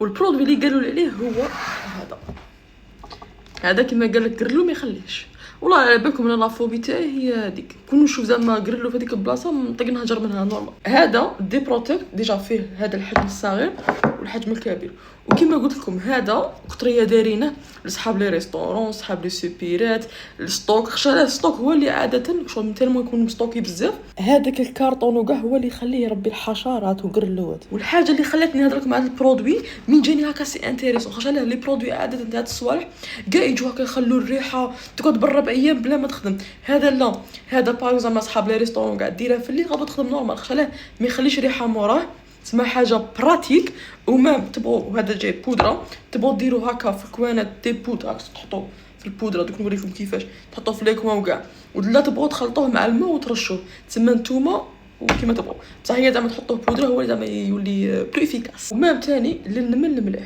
والبرودوي اللي قالوا لي عليه هو هذا كما قال لك قرلو ما يخليهش. والله على بالكم انا لافوبي تاعي هي هذيك، كون نشوف زعما قرلو في هذيك البلاصه نطق نهجر منها نورمال. هذا دي بروتيكت ديجا فيه هذا الحجم الصغير والحجم الكبير، وكما قلت لكم هذا كثريه دارينه لصحاب لي ريستورون، صحاب لي سوبيرات، الستوك. خشى الستوك هو اللي عاده شغل تالمو يكون مستوكي بزاف، هذاك الكارطون وكاع هو اللي يخليه يربي الحشرات وقرلوات. والحاجه اللي خلاتني نهضر لكم على البرودوي من جاني هكا سي انتريسون، خاطر لي برودوي عاده تاع الصوالح كاع يجوا هكا يخلوا الريحه تقعد برا ايام بلا ما تخدم. هذا لا، هذا باغ زعما صحاب لي ريستورون كاع ديرها في الليل غادي تخدم نورمال، خاطر ما يخليش ريحه موراه. تسمى حاجه براتيك. وما تبغوا هذا جاي بودره، تبغوا ديروا هكا في كوانات دي بودره تحطوا في البودره دوك نوريكم كيفاش تحطوا في ليكوان وكاع، ولا تبغوا تخلطوه مع الماء وترشوه تسمى نتوما وكيما تبغوا. بصح هي زعما تحطوه بودره هو زعما يولي بلو افيكاس. ومام ثاني للنمل المليح.